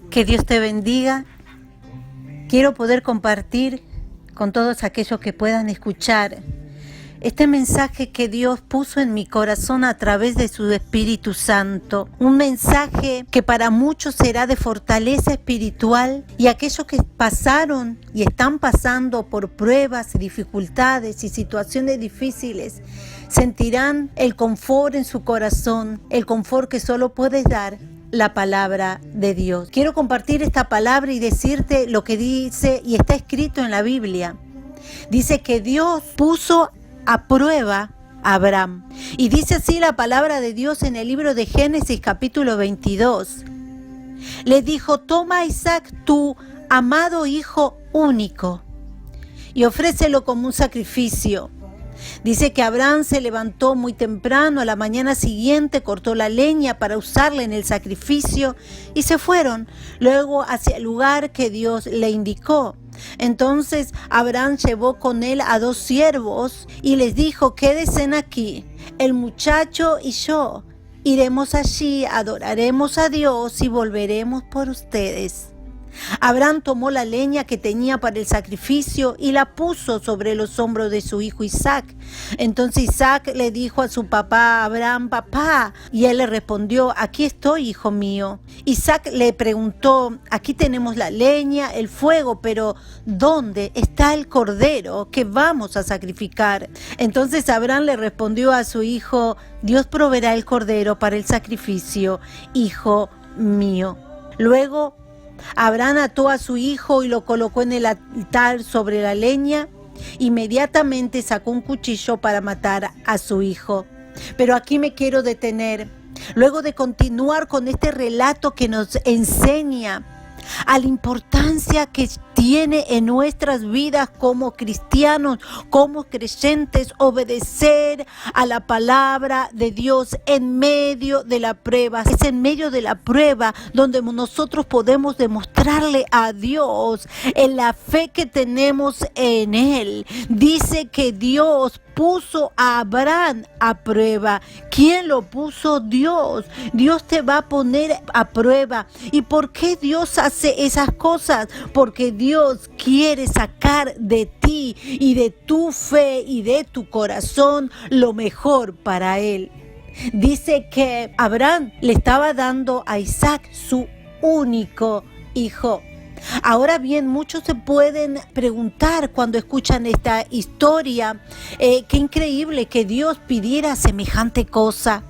Que Dios te bendiga. Quiero poder compartir con todos aquellos que puedan escuchar este mensaje que Dios puso en mi corazón a través de su Espíritu Santo. Un mensaje que para muchos será de fortaleza espiritual, y aquellos que pasaron y están pasando por pruebas, dificultades y situaciones difíciles sentirán el confort en su corazón, el confort que solo puedes dar la palabra de Dios. Quiero compartir esta palabra y decirte lo que dice y está escrito en la Biblia. Dice que Dios puso a prueba a Abraham. Y dice así la palabra de Dios en el libro de Génesis capítulo 22. Le dijo: toma a Isaac, tu amado hijo único, y ofrécelo como un sacrificio. Dice que Abraham se levantó muy temprano a la mañana siguiente, cortó la leña para usarla en el sacrificio y se fueron luego hacia el lugar que Dios le indicó. Entonces Abraham llevó con él a 2 siervos y les dijo: quédense aquí, el muchacho y yo iremos allí, adoraremos a Dios y volveremos por ustedes. Abraham tomó la leña que tenía para el sacrificio y la puso sobre los hombros de su hijo Isaac. Entonces Isaac le dijo a su papá Abraham: papá. Y él le respondió: aquí estoy, hijo mío. Isaac le preguntó: aquí tenemos la leña, el fuego, pero ¿dónde está el cordero que vamos a sacrificar? Entonces Abraham le respondió a su hijo: Dios proveerá el cordero para el sacrificio, hijo mío. Luego Abraham ató a su hijo y lo colocó en el altar sobre la leña. Inmediatamente sacó un cuchillo para matar a su hijo. Pero aquí me quiero detener. Luego de continuar con este relato que nos enseña a la importancia que tiene en nuestras vidas como cristianos, como creyentes, obedecer a la palabra de Dios en medio de la prueba. Es en medio de la prueba donde nosotros podemos demostrarle a Dios en la fe que tenemos en Él. Dice que Dios puso a Abraham a prueba. ¿Quién lo puso? Dios. Dios te va a poner a prueba. ¿Y por qué Dios hace esas cosas? Porque Dios quiere sacar de ti y de tu fe y de tu corazón lo mejor para Él. Dice que Abraham le estaba dando a Isaac su único hijo. Ahora bien, muchos se pueden preguntar cuando escuchan esta historia, qué increíble que Dios pidiera semejante cosa.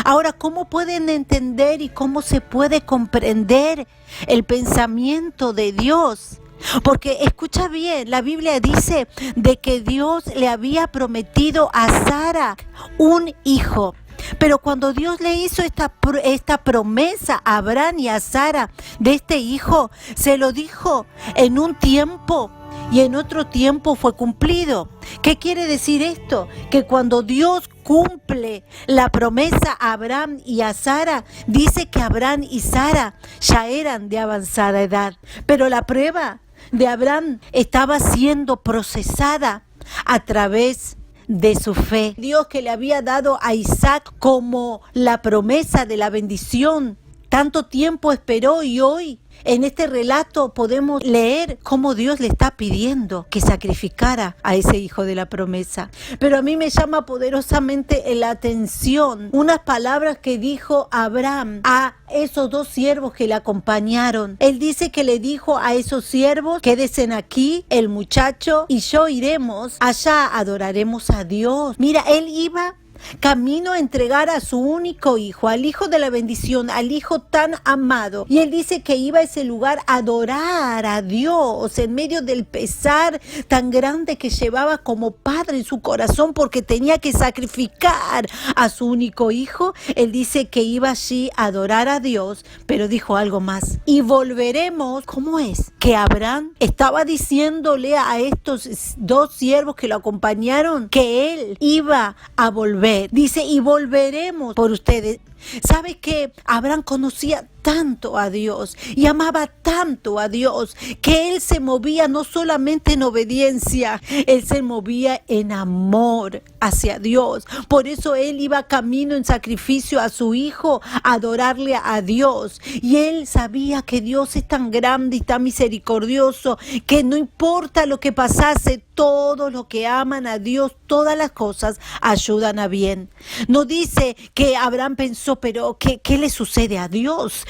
Ahora, ¿cómo pueden entender y cómo se puede comprender el pensamiento de Dios? Porque escucha bien, la Biblia dice de que Dios le había prometido a Sara un hijo. Pero cuando Dios le hizo esta promesa a Abraham y a Sara de este hijo, se lo dijo en un tiempo y en otro tiempo fue cumplido. ¿Qué quiere decir esto? Que cuando Dios cumple la promesa a Abraham y a Sara, dice que Abraham y Sara ya eran de avanzada edad. Pero la prueba de Abraham estaba siendo procesada a través de su fe. Dios, que le había dado a Isaac como la promesa de la bendición, tanto tiempo esperó, y hoy en este relato podemos leer cómo Dios le está pidiendo que sacrificara a ese hijo de la promesa. Pero a mí me llama poderosamente la atención unas palabras que dijo Abraham a esos 2 siervos que le acompañaron. Él dice que le dijo a esos siervos: quédense aquí, el muchacho y yo iremos allá, adoraremos a Dios. Mira, él iba camino a entregar a su único hijo, al hijo de la bendición, al hijo tan amado. Y él dice que iba a ese lugar a adorar a Dios en medio del pesar tan grande que llevaba como padre en su corazón, porque tenía que sacrificar a su único hijo. Él dice que iba allí a adorar a Dios, pero dijo algo más: y volveremos. ¿Cómo es? Que Abraham estaba diciéndole a estos 2 siervos que lo acompañaron que él iba a volver. Dice: y volveremos por ustedes. ¿Sabe que Abraham conocía tanto a Dios y amaba tanto a Dios que él se movía no solamente en obediencia, él se movía en amor hacia Dios. Por eso él iba camino en sacrificio a su hijo a adorarle a Dios. Y él sabía que Dios es tan grande y tan misericordioso que no importa lo que pasase, todos los que aman a Dios, todas las cosas ayudan a bien. No dice que Abraham pensó, pero ¿qué le sucede a Dios?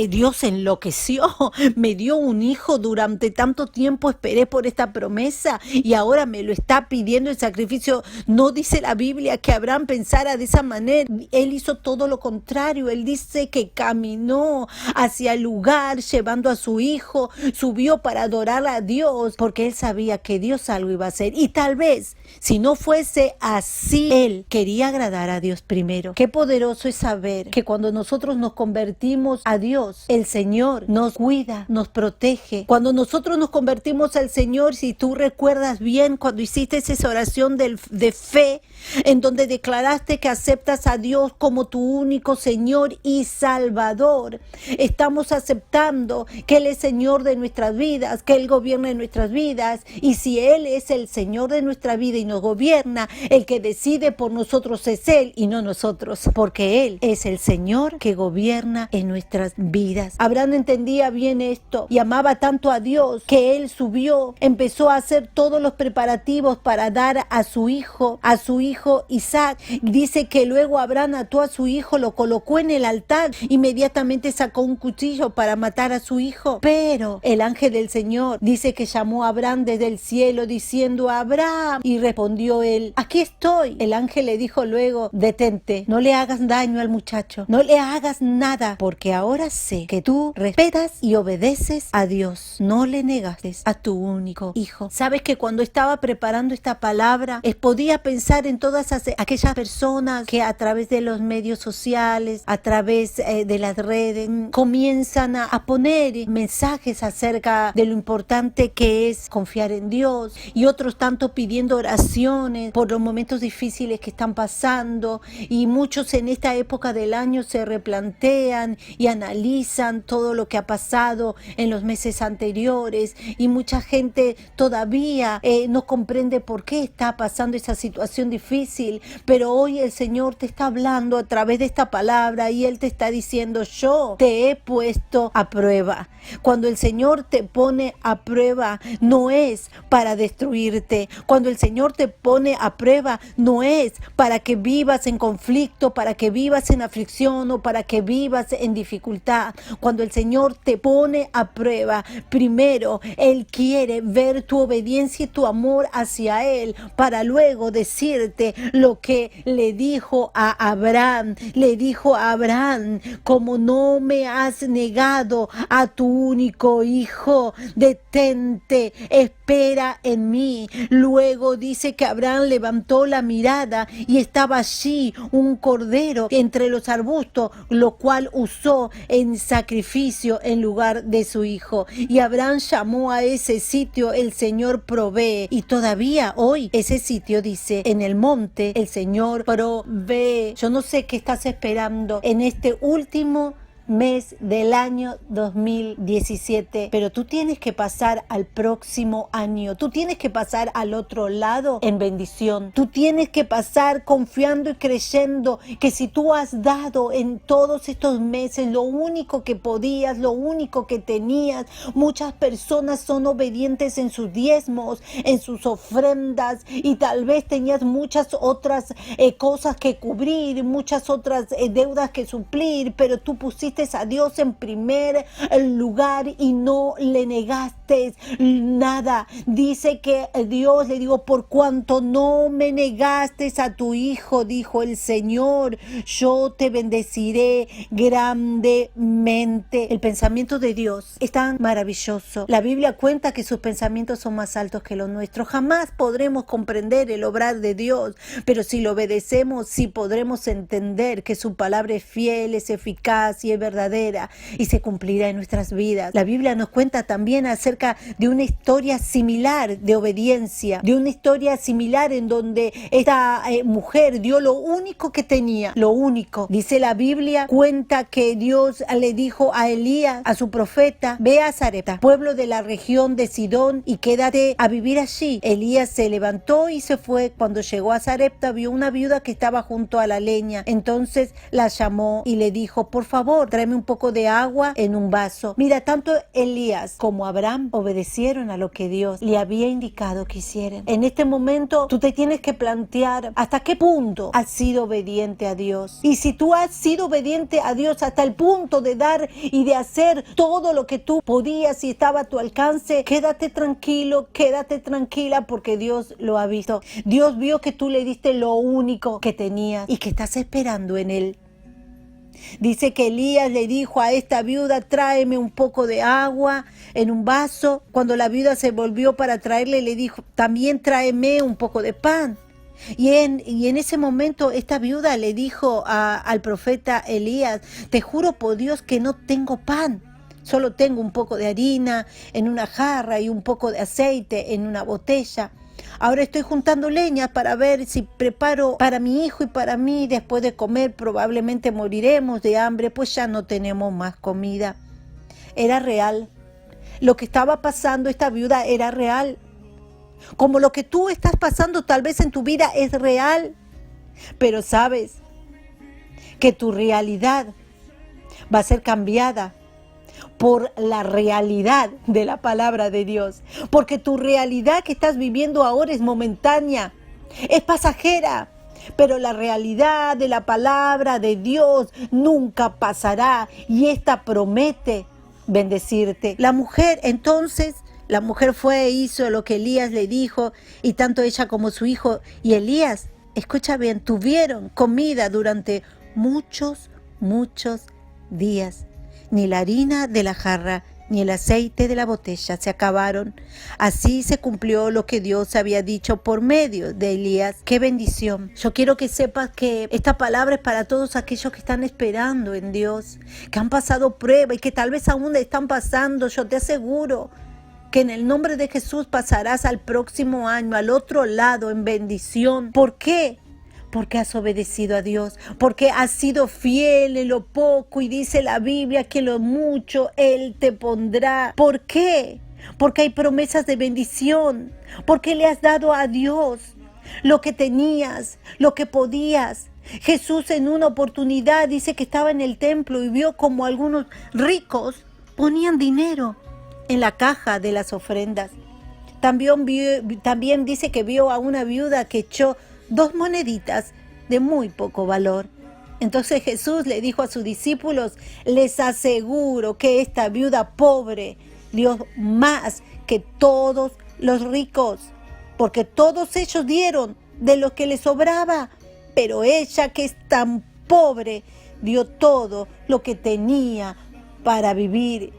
Dios enloqueció, me dio un hijo durante tanto tiempo, esperé por esta promesa y ahora me lo está pidiendo en sacrificio. No dice la Biblia que Abraham pensara de esa manera. Él hizo todo lo contrario. Él dice que caminó hacia el lugar llevando a su hijo, subió para adorar a Dios porque él sabía que Dios algo iba a hacer. Y tal vez si no fuese así, él quería agradar a Dios primero. Qué poderoso es saber que cuando nosotros nos convertimos a Dios, el Señor nos cuida, nos protege. Cuando nosotros nos convertimos al Señor, si tú recuerdas bien, cuando hiciste esa oración de fe, en donde declaraste que aceptas a Dios como tu único Señor y Salvador, estamos aceptando que Él es Señor de nuestras vidas, que Él gobierna en nuestras vidas, y si Él es el Señor de nuestra vida y nos gobierna, el que decide por nosotros es Él y no nosotros, porque Él es el Señor que gobierna en nuestras vidas. Abraham entendía bien esto y amaba tanto a Dios que él subió, empezó a hacer todos los preparativos para dar a su hijo Isaac. Dice que luego Abraham ató a su hijo, lo colocó en el altar, inmediatamente sacó un cuchillo para matar a su hijo. Pero el ángel del Señor dice que llamó a Abraham desde el cielo diciendo: Abraham, y respondió él: aquí estoy. El ángel le dijo luego: detente, no le hagas daño al muchacho, no le hagas nada, porque ahora sé que tú respetas y obedeces a Dios, no le negaste a tu único hijo. Sabes que cuando estaba preparando esta palabra, podía pensar en todas aquellas personas que a través de los medios sociales, a través de las redes, comienzan a poner mensajes acerca de lo importante que es confiar en Dios, y otros tanto pidiendo oraciones por los momentos difíciles que están pasando, y muchos en esta época del año se replantean y analizan todo lo que ha pasado en los meses anteriores, y mucha gente todavía no comprende por qué está pasando esa situación difícil, pero hoy el Señor te está hablando a través de esta palabra y Él te está diciendo: yo te he puesto a prueba. Cuando el Señor te pone a prueba, no es para destruirte. Cuando el Señor te pone a prueba, no es para que vivas en conflicto, para que vivas en aflicción o para que vivas en dificultad. Cuando el Señor te pone a prueba, primero Él quiere ver tu obediencia y tu amor hacia Él, para luego decirte lo que le dijo a Abraham. Le dijo a Abraham: como no me has negado a tu único hijo, detente, espera en mí. Luego dice que Abraham levantó la mirada y estaba allí un cordero entre los arbustos, lo cual usó en sacrificio en lugar de su hijo. Y Abraham llamó a ese sitio: el Señor provee. Y todavía hoy ese sitio dice: en el monte el Señor provee. Yo no sé qué estás esperando en este último mes del año 2017, pero tú tienes que pasar al próximo año, tú tienes que pasar al otro lado en bendición, tú tienes que pasar confiando y creyendo que si tú has dado en todos estos meses lo único que podías, lo único que tenías. Muchas personas son obedientes en sus diezmos, en sus ofrendas, y tal vez tenías muchas otras cosas que cubrir, muchas otras deudas que suplir, pero tú pusiste a Dios en primer lugar y no le negaste nada. Dice que Dios le dijo: por cuanto no me negaste a tu hijo, dijo el Señor, yo te bendeciré grandemente. El pensamiento de Dios es tan maravilloso. La Biblia cuenta que sus pensamientos son más altos que los nuestros. Jamás podremos comprender el obrar de Dios, pero si lo obedecemos, sí podremos entender que su palabra es fiel, es eficaz y es verdadera y se cumplirá en nuestras vidas. La Biblia nos cuenta también acerca de una historia similar de obediencia, de una historia similar en donde esta mujer dio lo único que tenía, lo único. Dice la Biblia, cuenta que Dios le dijo a Elías, a su profeta: ve a Sarepta, pueblo de la región de Sidón, y quédate a vivir allí. Elías se levantó y se fue. Cuando llegó a Sarepta, vio una viuda que estaba junto a la leña. Entonces la llamó y le dijo: por favor, tráeme un poco de agua en un vaso. Mira, tanto Elías como Abraham obedecieron a lo que Dios le había indicado que hicieran. En este momento tú te tienes que plantear hasta qué punto has sido obediente a Dios. Y si tú has sido obediente a Dios hasta el punto de dar y de hacer todo lo que tú podías y estaba a tu alcance, quédate tranquilo, quédate tranquila, porque Dios lo ha visto. Dios vio que tú le diste lo único que tenías y que estás esperando en Él. Dice que Elías le dijo a esta viuda: tráeme un poco de agua en un vaso. Cuando la viuda se volvió para traerle, le dijo: también tráeme un poco de pan. Y en ese momento esta viuda le dijo al profeta Elías: te juro por Dios que no tengo pan. Solo tengo un poco de harina en una jarra y un poco de aceite en una botella. Ahora estoy juntando leña para ver si preparo para mi hijo y para mí. Después de comer probablemente moriremos de hambre, pues ya no tenemos más comida. Era real. Lo que estaba pasando esta viuda era real. Como lo que tú estás pasando tal vez en tu vida es real. Pero sabes que tu realidad va a ser cambiada por la realidad de la palabra de Dios. Porque tu realidad que estás viviendo ahora es momentánea, es pasajera. Pero la realidad de la palabra de Dios nunca pasará, y esta promete bendecirte. La mujer fue e hizo lo que Elías le dijo, y tanto ella como su hijo y Elías, escucha bien, tuvieron comida durante muchos días. Ni la harina de la jarra ni el aceite de la botella se acabaron. Así se cumplió lo que Dios había dicho por medio de Elías. ¡Qué bendición! Yo quiero que sepas que esta palabra es para todos aquellos que están esperando en Dios, que han pasado prueba y que tal vez aún están pasando. Yo te aseguro que en el nombre de Jesús pasarás al próximo año, al otro lado, en bendición. ¿Por qué? Porque has obedecido a Dios, porque has sido fiel en lo poco, y dice la Biblia que en lo mucho Él te pondrá. ¿Por qué? Porque hay promesas de bendición, porque le has dado a Dios lo que tenías, lo que podías. Jesús en una oportunidad dice que estaba en el templo y vio como algunos ricos ponían dinero en la caja de las ofrendas. También dice que vio a una viuda que echó 2 moneditas de muy poco valor. Entonces Jesús le dijo a sus discípulos: les aseguro que esta viuda pobre dio más que todos los ricos, porque todos ellos dieron de lo que les sobraba, pero ella, que es tan pobre, dio todo lo que tenía para vivir.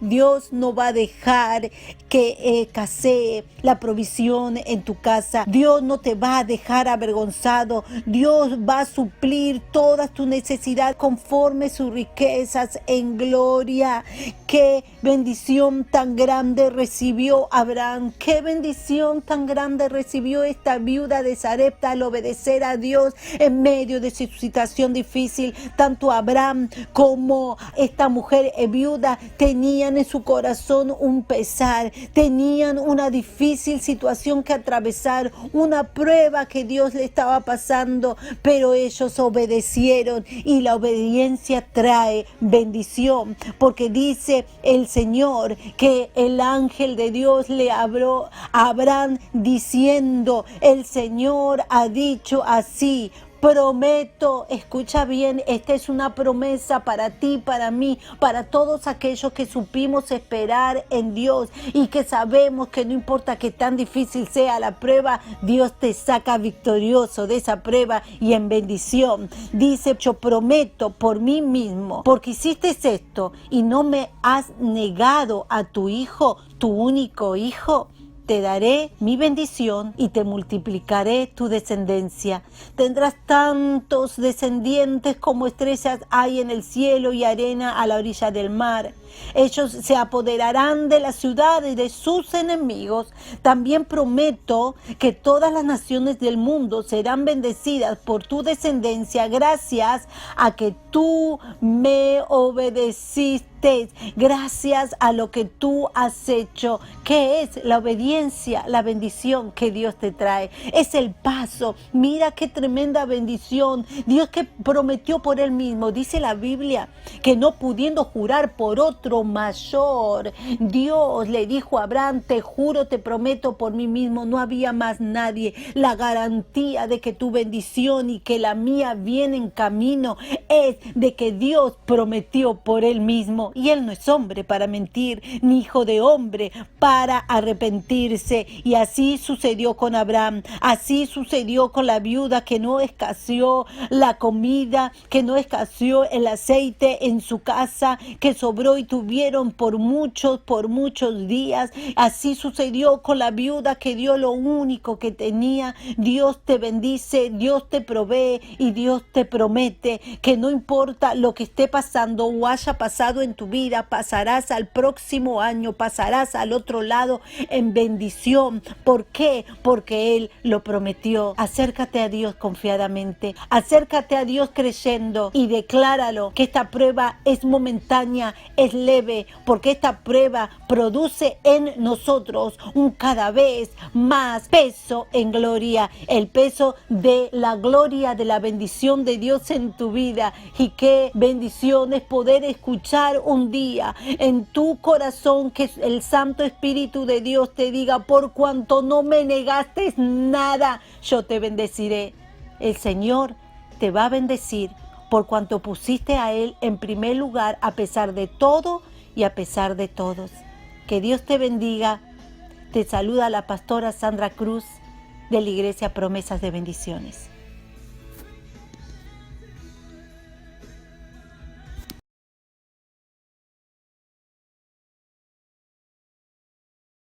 Dios no va a dejar que escasee la provisión en tu casa. Dios no te va a dejar avergonzado. Dios va a suplir todas tus necesidades conforme sus riquezas en gloria. Qué bendición tan grande recibió Abraham. Qué bendición tan grande recibió esta viuda de Sarepta al obedecer a Dios en medio de su situación difícil. Tanto Abraham como esta mujer viuda tenían en su corazón un pesar, tenían una difícil situación que atravesar, una prueba que Dios le estaba pasando, pero ellos obedecieron, y la obediencia trae bendición, porque dice el Señor que el ángel de Dios le habló a Abraham diciendo: el Señor ha dicho así: prometo, escucha bien, esta es una promesa para ti, para mí, para todos aquellos que supimos esperar en Dios y que sabemos que no importa que tan difícil sea la prueba, Dios te saca victorioso de esa prueba y en bendición. Dice: yo prometo por mí mismo, porque hiciste esto y no me has negado a tu hijo, tu único hijo. te daré mi bendición y te multiplicaré tu descendencia. Tendrás tantos descendientes como estrellas hay en el cielo y arena a la orilla del mar. Ellos se apoderarán de las ciudades de sus enemigos. También prometo que todas las naciones del mundo serán bendecidas por tu descendencia gracias a que tú me obedeciste. Gracias a lo que tú has hecho. ¿Qué es la obediencia? La bendición que Dios te trae. Es el paso. Mira qué tremenda bendición. Dios que prometió por Él mismo. Dice la Biblia que no pudiendo jurar por otro mayor, Dios le dijo a Abraham, te juro, te prometo por mí mismo, no había más nadie. La garantía de que tu bendición y que la mía viene en camino es de que Dios prometió por Él mismo. Y Él no es hombre para mentir, ni hijo de hombre para arrepentirse. Y así sucedió con Abraham, así sucedió con la viuda que no escaseó la comida, que no escaseó el aceite en su casa, que sobró y tuvieron por muchos días. Así sucedió con la viuda que dio lo único que tenía. Dios te bendice, Dios te provee y Dios te promete que no importa lo que esté pasando o haya pasado en tu vida, pasarás al próximo año, pasarás al otro lado en bendición. ¿Por qué? Porque Él lo prometió. Acércate a Dios confiadamente, acércate a Dios creyendo y decláralo que esta prueba es momentánea, es leve, porque esta prueba produce en nosotros un cada vez más peso en gloria, el peso de la gloria de la bendición de Dios en tu vida. Y qué bendición es poder escuchar un día en tu corazón que el Santo Espíritu de Dios te diga, por cuanto no me negaste nada, yo te bendeciré. El Señor te va a bendecir por cuanto pusiste a Él en primer lugar a pesar de todo y a pesar de todos. Que Dios te bendiga. Te saluda la pastora Sandra Cruz de la Iglesia Promesas de Bendiciones.